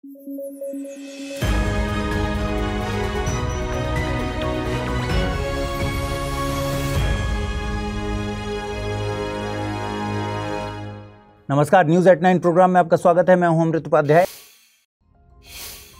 नमस्कार, news at 9 programme में आपका स्वागत है। मैं हूं अमृत उपाध्याय।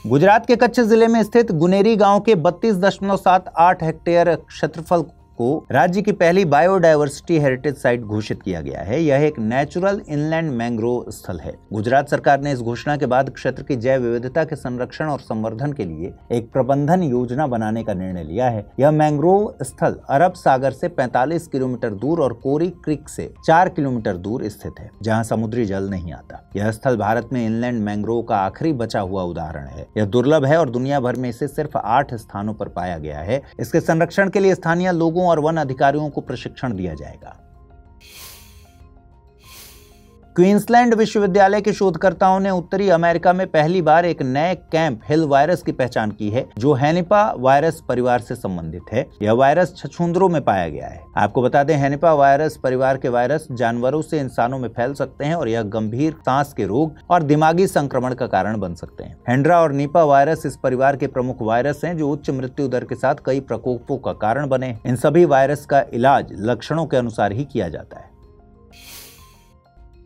गुजरात के कच्छ जिले में स्थित गुनेरी गांव के 32.78 हेक्टेयर क्षेत्रफल को राज्य की पहली बायोडायवर्सिटी हेरिटेज साइट घोषित किया गया है। यह एक नेचुरल इनलैंड मैंग्रोव स्थल है। गुजरात सरकार ने इस घोषणा के बाद क्षेत्र की जैव विविधता के संरक्षण और संवर्धन के लिए एक प्रबंधन योजना बनाने का निर्णय लिया है। यह मैंग्रोव स्थल अरब सागर से 45 किलोमीटर दूर और कोरी क्रीक से 4 किलोमीटर दूर स्थित है, जहां समुद्री जल नहीं आता। यह स्थल भारत में इनलैंड मैंग्रोव का आखिरी बचा हुआ उदाहरण है। यह दुर्लभ है और दुनिया भर में इसे सिर्फ 8 स्थानों पर पाया गया है। इसके संरक्षण के लिए स्थानीय लोगों और वन अधिकारियों को प्रशिक्षण दिया जाएगा। क्वींसलैंड विश्वविद्यालय के शोधकर्ताओं ने उत्तरी अमेरिका में पहली बार एक नए कैंप हिल वायरस की पहचान की है, जो हेनिपा वायरस परिवार से संबंधित है। यह वायरस छछूंदरों में पाया गया है। आपको बता दें, हेनिपा वायरस परिवार के वायरस जानवरों से इंसानों में फैल सकते हैं और यह गंभीर सांस के रोग और दिमागी संक्रमण का कारण बन सकते हैं। हेंड्रा और नीपा वायरस इस परिवार के प्रमुख वायरस हैं, जो उच्च मृत्यु दर के साथ कई प्रकोपों का कारण बने। इन सभी वायरस का इलाज लक्षणों के अनुसार ही किया जाता है।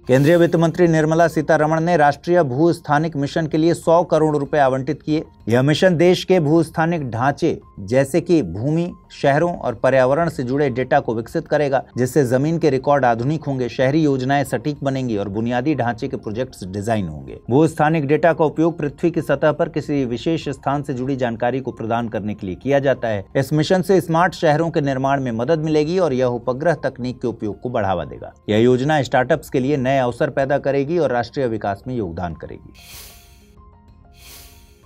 केंद्रीय वित्त मंत्री निर्मला सीतारमण ने राष्ट्रीय भूस्थानिक मिशन के लिए 100 करोड़ रुपए आवंटित किए। यह मिशन देश के भूस्थानिक ढांचे जैसे कि भूमि, शहरों और पर्यावरण से जुड़े डेटा को विकसित करेगा, जिससे जमीन के रिकॉर्ड आधुनिक होंगे, शहरी योजनाएं सटीक बनेंगी और बुनियादी ढांचे के प्रोजेक्ट्स डिजाइन होंगे। भूस्थानिक डेटा का उपयोग पृथ्वी की सतह पर किसी विशेष स्थान से जुड़ी जानकारी को प्रदान करने के लिए किया जाता है। इस मिशन से स्मार्ट शहरों के निर्माण में मदद मिलेगी और यह उपग्रह तकनीक के उपयोग को बढ़ावा देगा। यह योजना स्टार्टअप्स के लिए नए अवसर पैदा करेगी और राष्ट्रीय विकास में योगदान करेगी।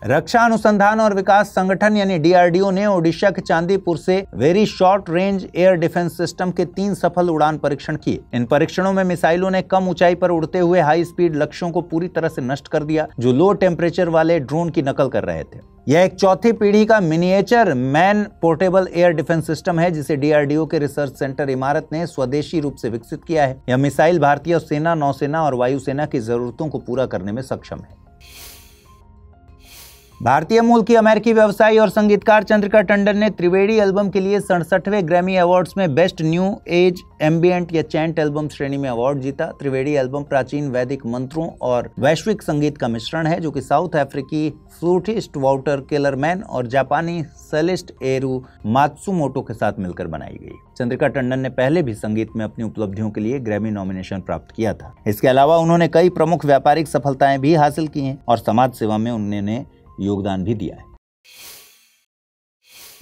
रक्षा अनुसंधान और विकास संगठन यानी डीआरडीओ ने ओडिशा के चांदीपुर से very short range air defence system के 3 सफल उड़ान परीक्षण किए। इन परीक्षणों में मिसाइलों ने कम ऊंचाई पर उड़ते हुए हाई स्पीड लक्ष्यों को पूरी तरह से नष्ट कर दिया, जो लो टेम्परेचर वाले ड्रोन की नकल कर रहे थे। यह एक चौथी पीढ़ी का miniature man portable air defence system है, जिसे डीआरडीओ के रिसर्च सेंटर इमारत ने स्वदेशी रूप से विकसित किया है। यह मिसाइल भारतीय सेना, नौसेना और वायुसेना की जरूरतों को पूरा करने में सक्षम है। भारतीय मूल की अमेरिकी व्यवसायी और संगीतकार चंद्रिका टंडन ने त्रिवेणी एल्बम के लिए 67वें ग्रैमी अवार्ड्स में बेस्ट न्यू एज एम्बिएंट या चैंट एल्बम श्रेणी में अवार्ड जीता। त्रिवेणी एल्बम प्राचीन वैदिक मंत्रों और वैश्विक संगीत का मिश्रण है, जो कि साउथ अफ्रीकी फ्लूटिस्ट वाउटर केलरमैन और जापानी सेलिस्ट एरू मात्सुमोटो के साथ मिलकर बनाई गई। चंद्रिका टंडन ने पहले भी संगीत में अपनी उपलब्धियों के लिए ग्रैमी नॉमिनेशन प्राप्त किया था। इसके अलावा उन्होंने कई प्रमुख व्यापारिक सफलताएं भी हासिल की हैं और समाज सेवा में उन्होंने योगदान भी दिया है।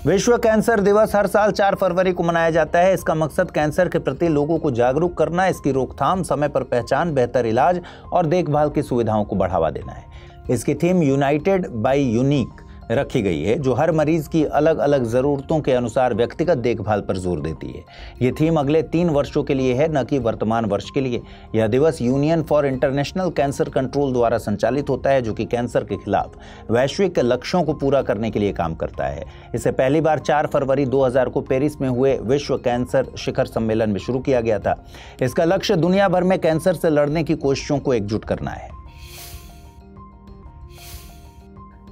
विश्व कैंसर दिवस हर साल 4 फरवरी को मनाया जाता है। इसका मकसद कैंसर के प्रति लोगों को जागरूक करना, इसकी रोकथाम, समय पर पहचान, बेहतर इलाज और देखभाल की सुविधाओं को बढ़ावा देना है। इसकी थीम यूनाइटेड बाय यूनिक रखी गई है, जो हर मरीज की अलग अलग जरूरतों के अनुसार व्यक्तिगत देखभाल पर जोर देती है। ये थीम अगले 3 वर्षों के लिए है, न कि वर्तमान वर्ष के लिए। यह दिवस union for international cancer control द्वारा संचालित होता है, जो कि कैंसर के खिलाफ वैश्विक लक्ष्यों को पूरा करने के लिए काम करता है। इसे पहली बार 4 फरवरी 2000 को पेरिस में हुए विश्व कैंसर शिखर सम्मेलन में शुरू किया गया था। इसका लक्ष्य दुनिया भर में कैंसर से लड़ने की कोशिशों को एकजुट करना है।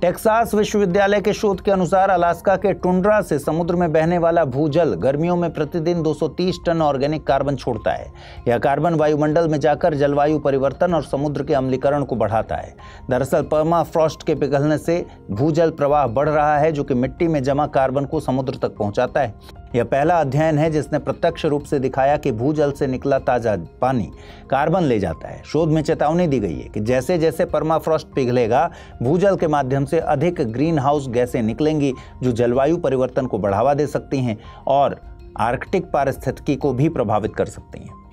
टेक्सास विश्वविद्यालय के शोध के अनुसार अलास्का के टुंड्रा से समुद्र में बहने वाला भूजल गर्मियों में प्रतिदिन 230 टन ऑर्गेनिक कार्बन छोड़ता है। यह कार्बन वायुमंडल में जाकर जलवायु परिवर्तन और समुद्र के अम्लीकरण को बढ़ाता है। दरअसल पर्माफ्रॉस्ट के पिघलने से भूजल प्रवाह बढ़ रहा है, जो कि मिट्टी में जमा कार्बन को समुद्र तक पहुंचाता है। यह पहला अध्ययन है जिसने प्रत्यक्ष रूप से दिखाया कि भूजल से निकला ताजा पानी कार्बन ले जाता है। शोध में चेतावनी दी गई है कि जैसे जैसे पर्माफ्रॉस्ट पिघलेगा, भूजल के माध्यम से अधिक ग्रीन हाउस गैसें निकलेंगी, जो जलवायु परिवर्तन को बढ़ावा दे सकती हैं और आर्कटिक पारिस्थितिकी को भी प्रभावित कर सकती हैं।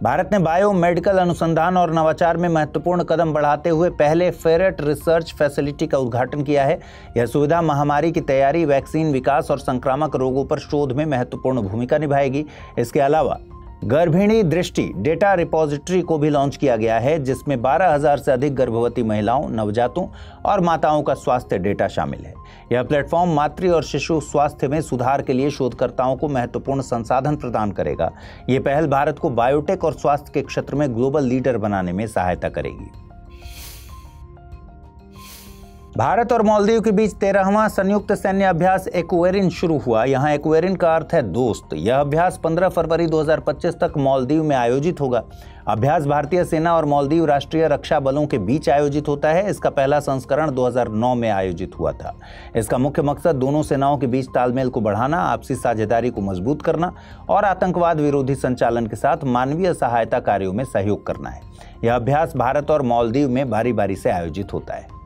भारत ने बायोमेडिकल अनुसंधान और नवाचार में महत्वपूर्ण कदम बढ़ाते हुए पहले फेरेट रिसर्च फैसिलिटी का उद्घाटन किया है। यह सुविधा महामारी की तैयारी, वैक्सीन विकास और संक्रामक रोगों पर शोध में महत्वपूर्ण भूमिका निभाएगी। इसके अलावा गर्भिणी दृष्टि डेटा रिपोजिटरी को भी लॉन्च किया गया है, जिसमें 12,000 से अधिक गर्भवती महिलाओं, नवजातों और माताओं का स्वास्थ्य डेटा शामिल है। यह प्लेटफॉर्म मातृ और शिशु स्वास्थ्य में सुधार के लिए शोधकर्ताओं को महत्वपूर्ण संसाधन प्रदान करेगा। ये पहल भारत को बायोटेक और स्वास्थ्य के क्षेत्र में ग्लोबल लीडर बनाने में सहायता करेगी। भारत और मालदीव के बीच 13वां संयुक्त सैन्य अभ्यास एक्वेरिन शुरू हुआ। यहाँ एक्वेरिन का अर्थ है दोस्त। यह अभ्यास 15 फरवरी 2025 तक मालदीव में आयोजित होगा। अभ्यास भारतीय सेना और मालदीव राष्ट्रीय रक्षा बलों के बीच आयोजित होता है। इसका पहला संस्करण 2009 में आयोजित हुआ था। इसका मुख्य मकसद दोनों सेनाओं के बीच तालमेल को बढ़ाना, आपसी साझेदारी को मजबूत करना और आतंकवाद विरोधी संचालन के साथ मानवीय सहायता कार्यों में सहयोग करना है। यह अभ्यास भारत और मालदीव में बारी बारी से आयोजित होता है।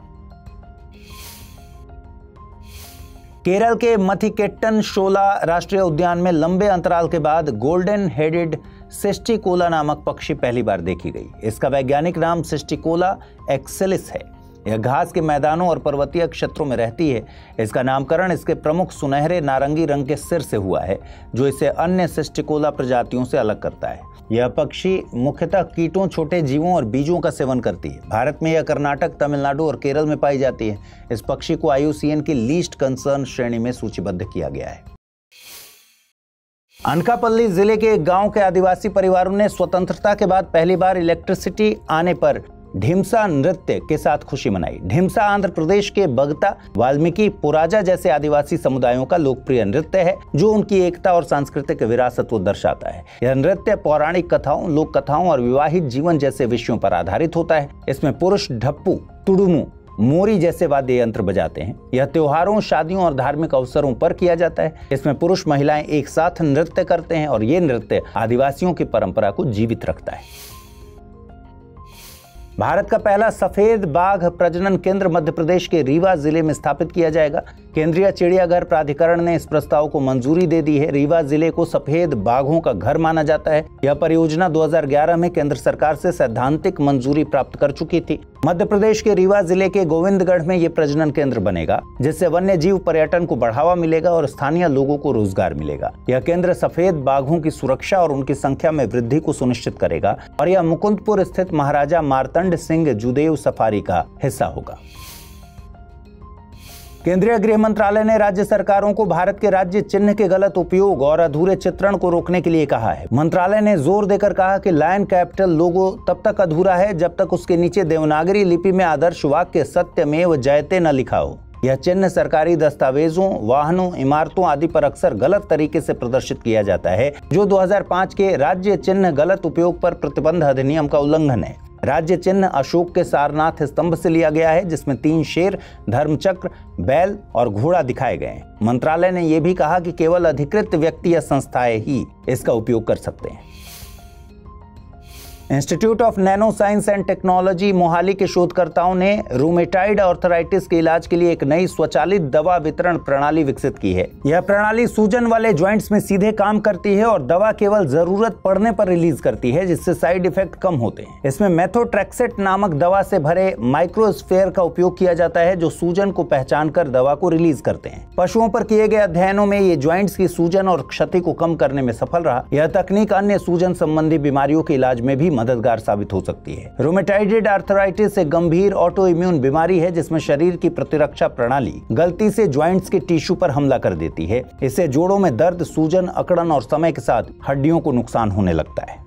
केरल के मथिकेट्टन शोला राष्ट्रीय उद्यान में लंबे अंतराल के बाद गोल्डन हेडेड सिस्टिकोला नामक पक्षी पहली बार देखी गई। इसका वैज्ञानिक नाम सिस्टिकोला एक्सेलिस है। यह घास के मैदानों और पर्वतीय क्षेत्रों में रहती है। इसका नामकरण इसके प्रमुख सुनहरे नारंगी रंग के सिर से हुआ है, जो इसे अन्य सिस्टिकोला प्रजातियों से अलग करता है। यह पक्षी मुख्यतः कीटों, छोटे जीवों और बीजों का सेवन करती है। भारत में यह कर्नाटक, तमिलनाडु और केरल में पाई जाती है। इस पक्षी को IUCN की लीस्ट कंसर्न श्रेणी में सूचीबद्ध किया गया है। अनकापल्ली जिले के एक गांव के आदिवासी परिवारों ने स्वतंत्रता के बाद पहली बार इलेक्ट्रिसिटी आने पर ढिमसा नृत्य के साथ खुशी मनाई। ढिमसा आंध्र प्रदेश के बगता, वाल्मीकि, पुराजा जैसे आदिवासी समुदायों का लोकप्रिय नृत्य है, जो उनकी एकता और सांस्कृतिक विरासत को दर्शाता है। यह नृत्य पौराणिक कथाओं, लोक कथाओं और विवाहित जीवन जैसे विषयों पर आधारित होता है। इसमें पुरुष ढप्पू, तुडुमु, मोरी जैसे वाद्य यंत्र बजाते हैं। यह त्योहारों, शादियों और धार्मिक अवसरों पर किया जाता है। इसमें पुरुष महिलाएं एक साथ नृत्य करते हैं और ये नृत्य आदिवासियों की परंपरा को जीवित रखता है। भारत का पहला सफेद बाघ प्रजनन केंद्र मध्य प्रदेश के रीवा जिले में स्थापित किया जाएगा। केंद्रीय चिड़ियाघर प्राधिकरण ने इस प्रस्ताव को मंजूरी दे दी है। रीवा जिले को सफेद बाघों का घर माना जाता है। यह परियोजना 2011 में केंद्र सरकार से सैद्धांतिक मंजूरी प्राप्त कर चुकी थी। मध्य प्रदेश के रीवा जिले के गोविंदगढ़ में यह प्रजनन केंद्र बनेगा, जिससे वन्य जीव पर्यटन को बढ़ावा मिलेगा और स्थानीय लोगों को रोजगार मिलेगा। यह केंद्र सफेद बाघों की सुरक्षा और उनकी संख्या में वृद्धि को सुनिश्चित करेगा और यह मुकुंदपुर स्थित महाराजा मार्तंड सिंह जुदेव सफारी का हिस्सा होगा। केंद्रीय गृह मंत्रालय ने राज्य सरकारों को भारत के राज्य चिन्ह के गलत उपयोग और अधूरे चित्रण को रोकने के लिए कहा है। मंत्रालय ने जोर देकर कहा कि लायन कैपिटल लोगो तब तक अधूरा है जब तक उसके नीचे देवनागरी लिपि में आदर्श वाक्य सत्यमेव जयते न लिखा हो। यह चिन्ह सरकारी दस्तावेजों, वाहनों, इमारतों आदि पर अक्सर गलत तरीके से प्रदर्शित किया जाता है, जो 2005 के राज्य चिन्ह गलत उपयोग पर प्रतिबंध अधिनियम का उल्लंघन है। राज्य चिन्ह अशोक के सारनाथ स्तंभ से लिया गया है, जिसमें 3 शेर, धर्मचक्र, बैल और घोड़ा दिखाए गए हैं। मंत्रालय ने यह भी कहा कि केवल अधिकृत व्यक्ति या संस्थाएं ही इसका उपयोग कर सकते हैं। Institute of nano science and technology Mohali के शोधकर्ताओं ने रूमेटाइड आर्थराइटिस के इलाज के लिए एक नई स्वचालित दवा वितरण प्रणाली विकसित की है। यह प्रणाली सूजन वाले ज्वाइंट्स में सीधे काम करती है और दवा केवल जरूरत पड़ने पर रिलीज करती है, जिससे साइड इफेक्ट कम होते हैं। इसमें मेथोट्रेक्सेट नामक दवा से भरे माइक्रोस्फेयर का उपयोग किया जाता है, जो सूजन को पहचान कर दवा को रिलीज करते हैं। पशुओं पर किए गए अध्ययनों में ये ज्वाइंट्स की सूजन और क्षति को कम करने में सफल रहा। यह तकनीक अन्य सूजन संबंधी बीमारियों के इलाज में भी मददगार साबित हो सकती है। रूमेटाइड आर्थराइटिस एक गंभीर ऑटो इम्यून बीमारी है, जिसमें शरीर की प्रतिरक्षा प्रणाली गलती से ज्वाइंट्स के टिश्यू पर हमला कर देती है। इससे जोड़ों में दर्द, सूजन, अकड़न और समय के साथ हड्डियों को नुकसान होने लगता है।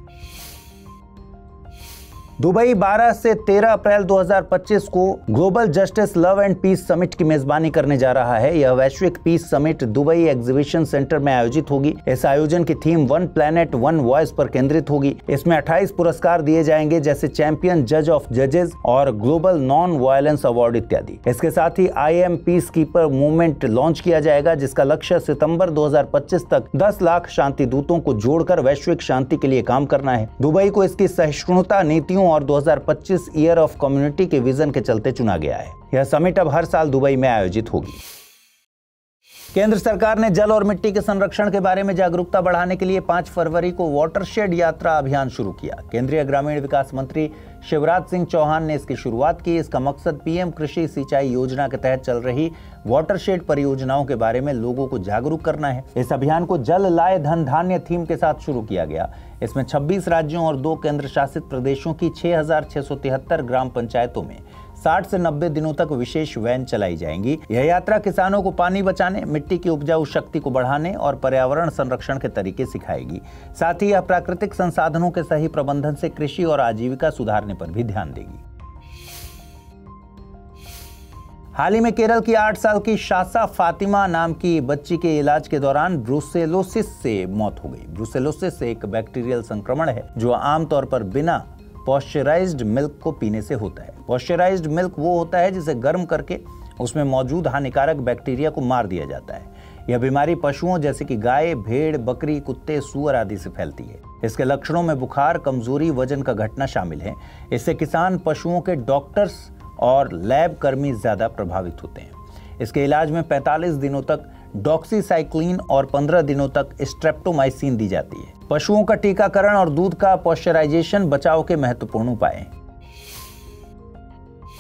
दुबई 12 से 13 अप्रैल 2025 को global justice, love and peace summit की मेजबानी करने जा रहा है। यह वैश्विक peace summit Dubai exhibition centre में आयोजित होगी। इस आयोजन की theme one planet one voice पर केंद्रित होगी। इसमें 28 पुरस्कार दिए जाएंगे, जैसे चैंपियन जज ऑफ जजेस और ग्लोबल नॉन वायलेंस अवार्ड इत्यादि। इसके साथ ही I am peacekeeper movement launch किया जाएगा, जिसका लक्ष्य सितंबर 2025 तक 10 लाख शांति दूतों को जोड़कर वैश्विक शांति के लिए काम करना है। दुबई को इसकी सहिष्णुता नीतियों और 2025 ईयर ऑफ कम्युनिटी के विजन के चलते चुना गया है। यह समिट अब हर साल दुबई में आयोजित होगी। केंद्र सरकार ने जल और मिट्टी के संरक्षण के बारे में जागरूकता बढ़ाने के लिए 5 फरवरी को वाटरशेड यात्रा अभियान शुरू किया। केंद्रीय ग्रामीण विकास मंत्री शिवराज सिंह चौहान ने इसकी शुरुआत की। इसका मकसद पीएम कृषि सिंचाई योजना के तहत चल रही वाटरशेड परियोजनाओं के बारे में लोगों को जागरूक करना है। इस अभियान को जल लाए धन धान्य थीम के साथ शुरू किया गया। इसमें 26 राज्यों और 2 केंद्र शासित प्रदेशों की 6673 ग्राम पंचायतों में 60 से 90 दिनों तक विशेष वैन चलाई जाएंगी। यह यात्रा किसानों को पानी बचाने, मिट्टी की उपजाऊ शक्ति को बढ़ाने और पर्यावरण संरक्षण के तरीके सिखाएगी। साथ ही यह प्राकृतिक संसाधनों के सही प्रबंधन से कृषि और आजीविका सुधारने पर भी ध्यान देगी। हाल ही में केरल की 8 साल की शासा फातिमा नाम की बच्ची के इलाज के दौरान ब्रुसेलोसिस से मौत हो गई। ब्रुसेलोसिस एक बैक्टीरियल संक्रमण है जो आमतौर पर बिना पॉस्चराइज्ड मिल्क को पीने से होता है। पॉस्चराइज्ड मिल्क वो होता है जिसे गर्म करके उसमें मौजूद हानिकारक बैक्टीरिया को मार दिया जाता है। यह बीमारी पशुओं जैसे कि गाय, भेड़, बकरी, कुत्ते, सूअर आदि से फैलती है। इसके लक्षणों में बुखार, कमजोरी, वजन का घटना शामिल है। इससे किसान, पशुओं के डॉक्टर्स और लैब कर्मी ज्यादा प्रभावित होते हैं। इसके इलाज में 45 दिनों तक डॉक्सीसाइक्लिन और 15 दिनों तक स्ट्रेप्टोमाइसिन दी जाती है। पशुओं का टीकाकरण और दूध का पॉस्चराइजेशन बचाव के महत्वपूर्ण उपाय हैं।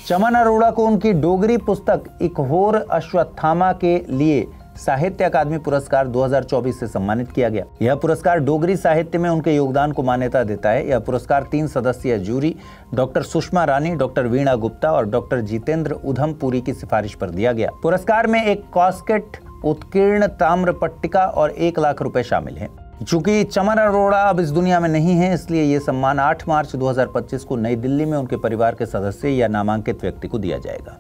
चमन अरोड़ा को उनकी डोगरी पुस्तक एक होर अश्वत्थामा के लिए साहित्य अकादमी पुरस्कार 2024 से सम्मानित किया गया। यह पुरस्कार डोगरी साहित्य में उनके योगदान को मान्यता देता है। यह पुरस्कार 3 सदस्यीय जूरी डॉक्टर सुषमा रानी, डॉक्टर वीणा गुप्ता और डॉक्टर जितेंद्र उधमपुरी की सिफारिश पर दिया गया। पुरस्कार में एक कास्केट, उत्कीर्ण ताम्र पट्टिका और 1 लाख रुपए शामिल हैं। चूंकि चमन अरोड़ा अब इस दुनिया में नहीं है, इसलिए ये सम्मान 8 मार्च 2025 को नई दिल्ली में उनके परिवार के सदस्य या नामांकित व्यक्ति को दिया जाएगा।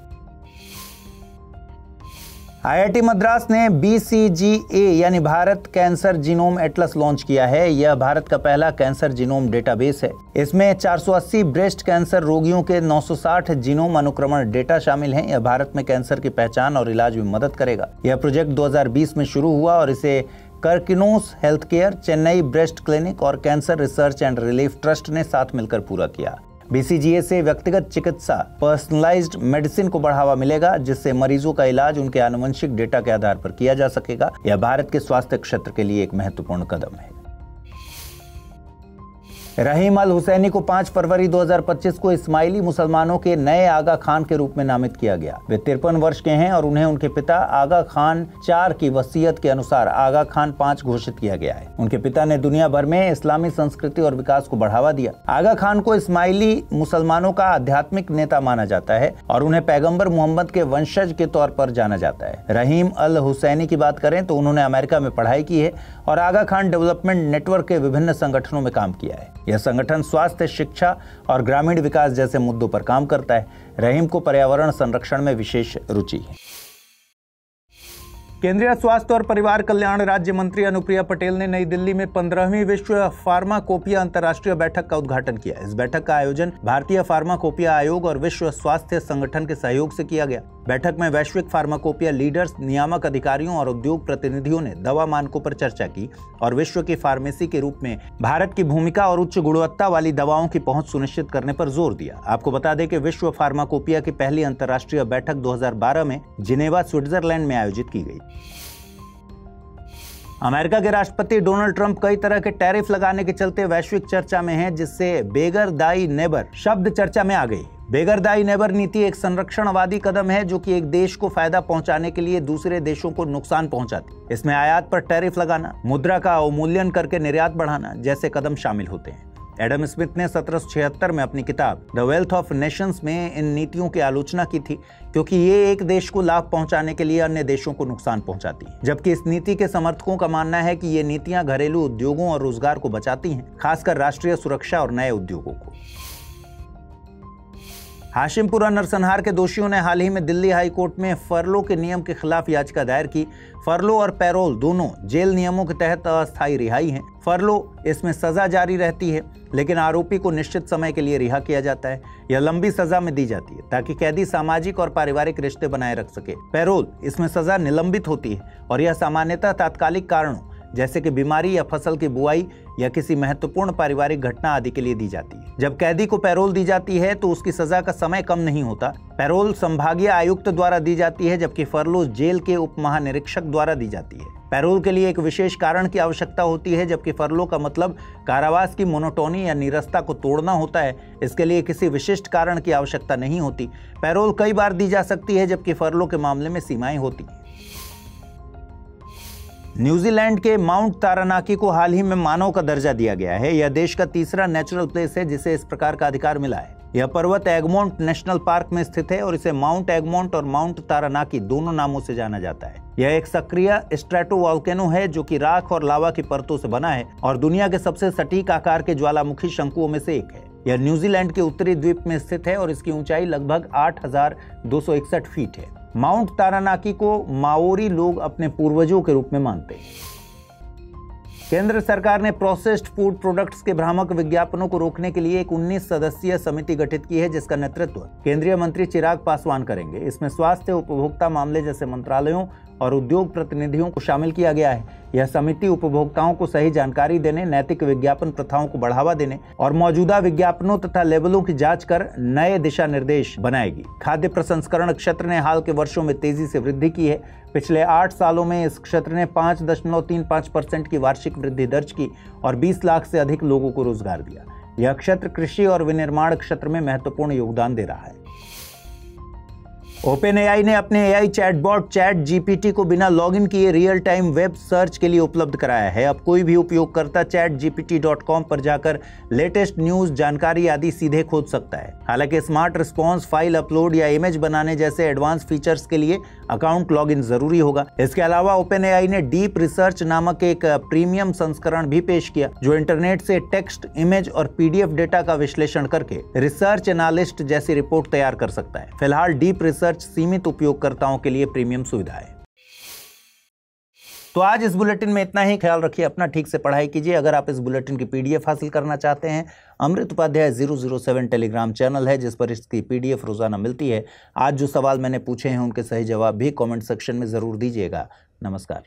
IIT मद्रास ने BCGA यानी Bharat cancer genome Atlas launch किया है। यह भारत का पहला कैंसर जीनोम डेटाबेस है। इसमें 480 ब्रेस्ट कैंसर रोगियों के 960 जीनोम अनुक्रमण डेटा शामिल हैं। यह भारत में कैंसर की पहचान और इलाज में मदद करेगा। यह प्रोजेक्ट 2020 में शुरू हुआ और इसे Karkinos health care, Chennai breast clinic और cancer research and relief trust ने साथ मिलकर पूरा किया। BCGA से व्यक्तिगत चिकित्सा, पर्सनलाइज्ड मेडिसिन को बढ़ावा मिलेगा, जिससे मरीजों का इलाज उनके आनुवंशिक डेटा के आधार पर किया जा सकेगा। यह भारत के स्वास्थ्य क्षेत्र के लिए एक महत्वपूर्ण कदम है। रहीम अल हुसैनी को 5 फरवरी 2025 को इस्माइली मुसलमानों के नए आगा खान के रूप में नामित किया गया। वे 53 वर्ष के हैं और उन्हें उनके पिता आगा खान 4 की वसीयत के अनुसार आगा खान 5 घोषित किया गया है। उनके पिता ने दुनिया भर में इस्लामी संस्कृति और विकास को बढ़ावा दिया। आगा खान को इस्माइली मुसलमानों का आध्यात्मिक नेता माना जाता है और उन्हें पैगंबर मोहम्मद के वंशज के तौर पर जाना जाता है। रहीम अल हुसैनी की बात करें तो उन्होंने अमेरिका में पढ़ाई की है और आगा खान डेवलपमेंट नेटवर्क के विभिन्न संगठनों में काम किया है। यह संगठन स्वास्थ्य, शिक्षा और ग्रामीण विकास जैसे मुद्दों पर काम करता है। रहीम को पर्यावरण संरक्षण में विशेष रुचि है। केंद्रीय स्वास्थ्य और परिवार कल्याण राज्य मंत्री अनुप्रिया पटेल ने नई दिल्ली में 15वीं विश्व फार्माकोपिया अंतर्राष्ट्रीय बैठक का उद्घाटन किया। इस बैठक का आयोजन भारतीय फार्माकोपिया आयोग और विश्व स्वास्थ्य संगठन के सहयोग से किया गया। बैठक में वैश्विक फार्माकोपिया लीडर्स, नियामक अधिकारियों और उद्योग प्रतिनिधियों ने दवा मानकों पर चर्चा की और विश्व की फार्मेसी के रूप में भारत की भूमिका और उच्च गुणवत्ता वाली दवाओं की पहुंच सुनिश्चित करने पर जोर दिया। आपको बता दें कि विश्व फार्माकोपिया की पहली अंतर्राष्ट्रीय बैठक 2012 में जिनेवा, स्विट्जरलैंड में आयोजित की गई। अमेरिका के राष्ट्रपति डोनाल्ड ट्रंप कई तरह के टैरिफ लगाने के चलते वैश्विक चर्चा में हैं, जिससे बेगर दाई नेबर शब्द चर्चा में आ गई। बेगर दाई नेबर नीति एक संरक्षणवादी कदम है जो कि एक देश को फायदा पहुंचाने के लिए दूसरे देशों को नुकसान पहुंचाती। इसमें आयात पर टैरिफ लगाना, मुद्रा का अवमूल्यन करके निर्यात बढ़ाना जैसे कदम शामिल होते हैं। एडम स्मिथ ने 1776 में अपनी किताब द वेल्थ ऑफ नेशंस में इन नीतियों की आलोचना की थी, क्योंकि ये एक देश को लाभ पहुंचाने के लिए अन्य देशों को नुकसान पहुंचाती है। जबकि इस नीति के समर्थकों का मानना है कि ये नीतियां घरेलू उद्योगों और रोजगार को बचाती हैं, खासकर राष्ट्रीय सुरक्षा और नए उद्योगों को। हाशिमपुरा नरसंहार के दोषियों ने हाल ही में दिल्ली हाई कोर्ट में फरलो के नियम के खिलाफ याचिका दायर की। फरलो और पैरोल दोनों जेल नियमों के तहत अस्थायी रिहाई हैं। फरलो, इसमें सजा जारी रहती है, लेकिन आरोपी को निश्चित समय के लिए रिहा किया जाता है। यह लंबी सजा में दी जाती है ताकि कैदी सामाजिक और पारिवारिक रिश्ते बनाए रख सके। पैरोल, इसमें सजा निलंबित होती है और यह सामान्यतः तात्कालिक कारणों जैसे कि बीमारी या फसल की बुआई या किसी महत्वपूर्ण पारिवारिक घटना आदि के लिए दी जाती है। जब कैदी को पैरोल दी जाती है तो उसकी सजा का समय कम नहीं होता। पैरोल संभागीय आयुक्त द्वारा दी जाती है, जबकि फरलो जेल के उप महानिरीक्षक द्वारा दी जाती है। पैरोल के लिए एक विशेष कारण की आवश्यकता होती है, जबकि फरलो का मतलब कारावास की मोनोटोनी या नीरसता को तोड़ना होता है। इसके लिए किसी विशिष्ट कारण की आवश्यकता नहीं होती। पैरोल कई बार दी जा सकती है, जबकि फरलो के मामले में सीमाएं होती हैं। न्यूजीलैंड के माउंट तारानाकी को हाल ही में मानव का दर्जा दिया गया है। यह देश का तीसरा नेचुरल प्लेस है जिसे इस प्रकार का अधिकार मिला है। यह पर्वत एगमोंट नेशनल पार्क में स्थित है और इसे माउंट एगमोंट और माउंट तारानाकी दोनों नामों से जाना जाता है। यह एक सक्रिय स्ट्रेटोवोल्केनो है जो कि राख और लावा की परतों से बना है और दुनिया के सबसे सटीक आकार के ज्वालामुखी शंकुओं में से एक है। यह न्यूजीलैंड के उत्तरी द्वीप में स्थित है और इसकी ऊंचाई लगभग 8,261 फीट है। माउंट तारानाकी को माओरी लोग अपने पूर्वजों के रूप में मानते हैं। केंद्र सरकार ने प्रोसेस्ड फूड प्रोडक्ट्स के भ्रामक विज्ञापनों को रोकने के लिए एक 19 सदस्यीय समिति गठित की है, जिसका नेतृत्व केंद्रीय मंत्री चिराग पासवान करेंगे। इसमें स्वास्थ्य, उपभोक्ता मामले जैसे मंत्रालयों और उद्योग प्रतिनिधियों को शामिल किया गया है। यह समिति उपभोक्ताओं को सही जानकारी देने, नैतिक विज्ञापन प्रथाओं को बढ़ावा देने और मौजूदा विज्ञापनों तथा लेबलों की जांच कर नए दिशा निर्देश बनाएगी। खाद्य प्रसंस्करण क्षेत्र ने हाल के वर्षों में तेजी से वृद्धि की है। पिछले 8 सालों में इस क्षेत्र ने 5.35% की वार्षिक वृद्धि दर्ज की और 20 लाख से अधिक लोगों को रोजगार दिया। यह क्षेत्र कृषि और विनिर्माण क्षेत्र में महत्वपूर्ण योगदान दे रहा है। OpenAI ने अपने AI चैटबॉट चैट GPT को बिना लॉगिन किए रियल टाइम वेब सर्च के लिए उपलब्ध कराया है। अब कोई भी उपयोगकर्ता chatgpt.com पर जाकर लेटेस्ट न्यूज, जानकारी आदि सीधे खोज सकता है। हालांकि स्मार्ट रिस्पॉन्स, फाइल अपलोड या इमेज बनाने जैसे एडवांस फीचर्स के लिए अकाउंट लॉगिन जरूरी होगा। इसके अलावा OpenAI ने डीप रिसर्च नामक एक प्रीमियम संस्करण भी पेश किया, जो इंटरनेट से टेक्स्ट, इमेज और PDF डेटा का विश्लेषण करके रिसर्च एनालिस्ट जैसी रिपोर्ट तैयार कर सकता है। फिलहाल डीप रिसर्च सीमित उपयोगकर्ताओं के लिए प्रीमियम सुविधा है। तो आज इस बुलेटिन में इतना ही। ख्याल रखिए अपना, ठीक से पढ़ाई कीजिए। अगर आप इस बुलेटिन की PDF हासिल करना चाहते हैं, अमृत उपाध्याय 007 टेलीग्राम चैनल है जिस पर इसकी PDF रोजाना मिलती है। आज जो सवाल मैंने पूछे हैं उनके सही जवाब भी कमेंट सेक्शन में जरूर दीजिएगा। नमस्कार।